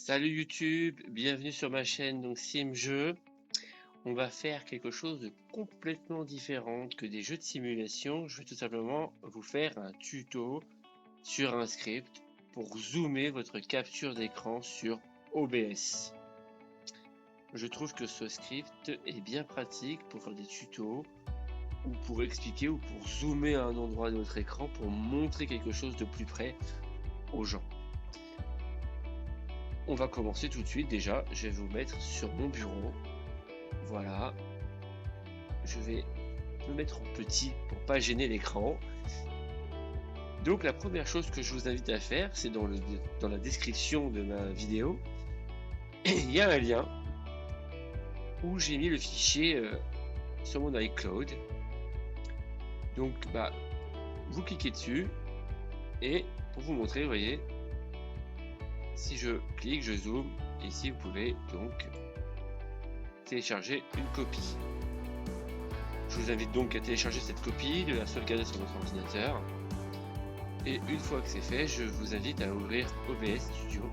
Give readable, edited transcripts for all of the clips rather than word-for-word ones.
Salut YouTube, bienvenue sur ma chaîne donc SimJeux. On va faire quelque chose de complètement différent que des jeux de simulation. Je vais tout simplement vous faire un tuto sur un script pour zoomer votre capture d'écran sur OBS. Je trouve que ce script est bien pratique pour faire des tutos ou pour expliquer ou pour zoomer à un endroit de votre écran pour montrer quelque chose de plus près aux gens. On va commencer tout de suite. Déjà, je vais vous mettre sur mon bureau. Voilà. Je vais me mettre en petit pour pas gêner l'écran. Donc la première chose que je vous invite à faire, c'est dans la description de ma vidéo, il y a un lien où j'ai mis le fichier sur mon iCloud. Donc vous cliquez dessus et pour vous montrer, vous voyez, si je clique, je zoome, ici vous pouvez donc télécharger une copie. Je vous invite donc à télécharger cette copie, de la sauvegarder sur votre ordinateur. Et une fois que c'est fait, je vous invite à ouvrir OBS Studio.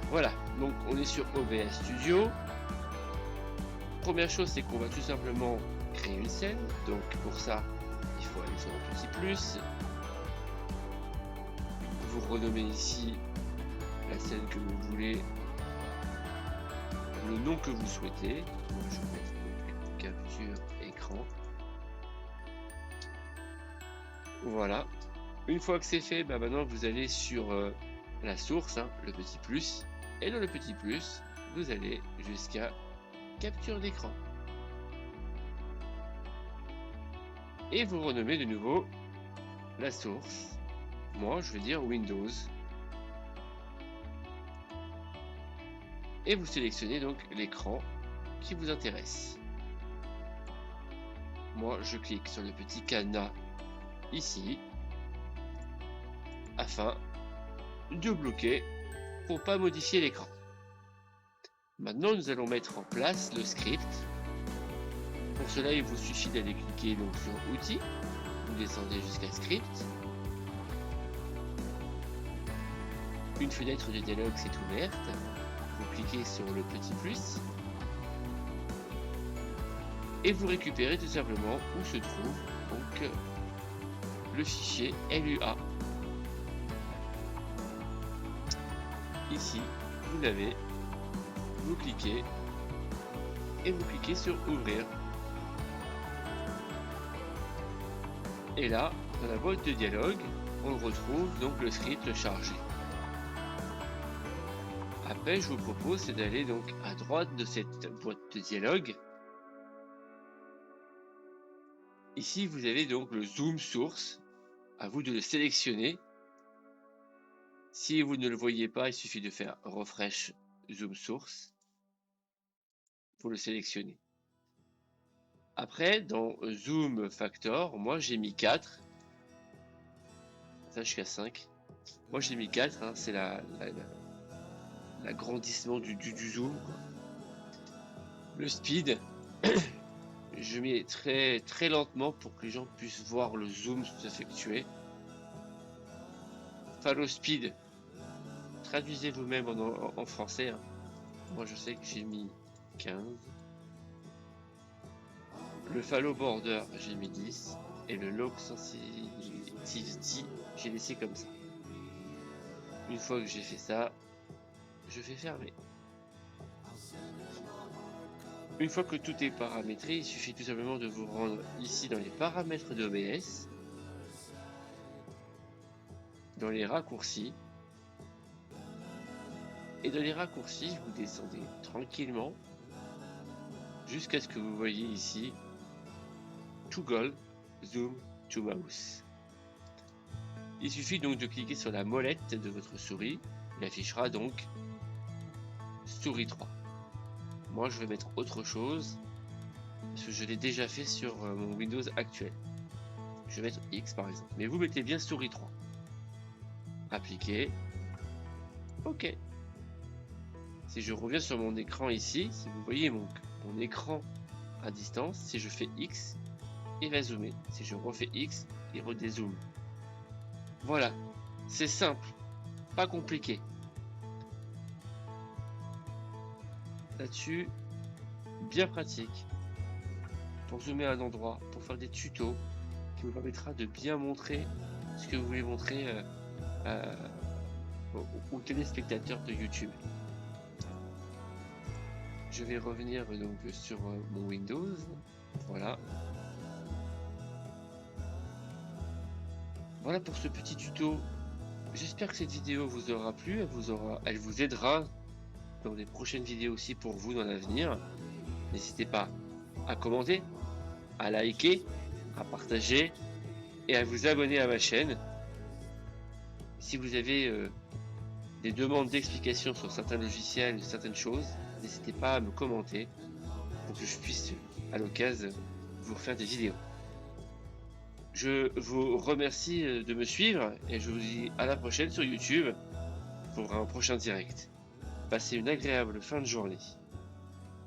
Voilà, donc on est sur OBS Studio. Première chose, c'est qu'on va tout simplement créer une scène. Donc pour ça, il faut aller sur le petit plus. Vous renommez ici la scène que vous voulez, le nom que vous souhaitez. Moi, je vais mettre donc capture écran. Voilà. Une fois que c'est fait, maintenant vous allez sur la source, le petit plus. Et dans le petit plus, vous allez jusqu'à capture d'écran. Et vous renommez de nouveau la source. Moi, je vais dire Windows. Et vous sélectionnez donc l'écran qui vous intéresse. Moi, je clique sur le petit cadenas ici afin de bloquer pour pas modifier l'écran. Maintenant, nous allons mettre en place le script. Pour cela, il vous suffit d'aller cliquer donc sur Outils. Vous descendez jusqu'à Script. Une fenêtre de dialogue s'est ouverte. Vous cliquez sur le petit plus. Et vous récupérez tout simplement où se trouve donc le fichier LUA. Ici, vous l'avez. Vous cliquez et vous cliquez sur Ouvrir. Et là, dans la boîte de dialogue, on retrouve donc le script chargé. Après, je vous propose c'est d'aller donc à droite de cette boîte de dialogue. Ici, vous avez donc le zoom source. À vous de le sélectionner. Si vous ne le voyez pas, il suffit de faire refresh zoom source pour le sélectionner. Après, dans zoom factor, moi j'ai mis 4. Ça, je suis à 5. Moi j'ai mis 4, c'est l'agrandissement du zoom, quoi. Le speed, je mets très très lentement pour que les gens puissent voir le zoom s'effectuer. Follow speed, traduisez vous-même en français. Moi je sais que j'ai mis 15. Le follow border, j'ai mis 10. Et le lock sensitivity, j'ai laissé comme ça. Une fois que j'ai fait ça, je vais fermer. Une fois que tout est paramétré, il suffit tout simplement de vous rendre ici dans les paramètres d'OBS, dans les raccourcis, et dans les raccourcis, vous descendez tranquillement jusqu'à ce que vous voyez ici Toggle Zoom to Mouse. Il suffit donc de cliquer sur la molette de votre souris, il affichera donc souris 3. Moi je vais mettre autre chose parce que je l'ai déjà fait sur mon Windows actuel. Je vais mettre X par exemple, mais vous mettez bien souris 3. Appliquer. OK. Si je reviens sur mon écran ici, si vous voyez mon écran à distance, si je fais X, il va zoomer. Si je refais X, il redézoome. Voilà, c'est simple, pas compliqué. Là-dessus, bien pratique. Pour zoomer à un endroit, pour faire des tutos, qui vous permettra de bien montrer ce que vous voulez montrer aux téléspectateurs de YouTube. Je vais revenir donc sur mon Windows. Voilà. Voilà pour ce petit tuto. J'espère que cette vidéo vous aura plu. Elle vous aidera dans des prochaines vidéos aussi pour vous dans l'avenir. N'hésitez pas à commenter, à liker, à partager et à vous abonner à ma chaîne. Si vous avez des demandes d'explications sur certains logiciels, certaines choses, n'hésitez pas à me commenter pour que je puisse à l'occasion vous refaire des vidéos. Je vous remercie de me suivre et je vous dis à la prochaine sur YouTube pour un prochain direct. Passez une agréable fin de journée.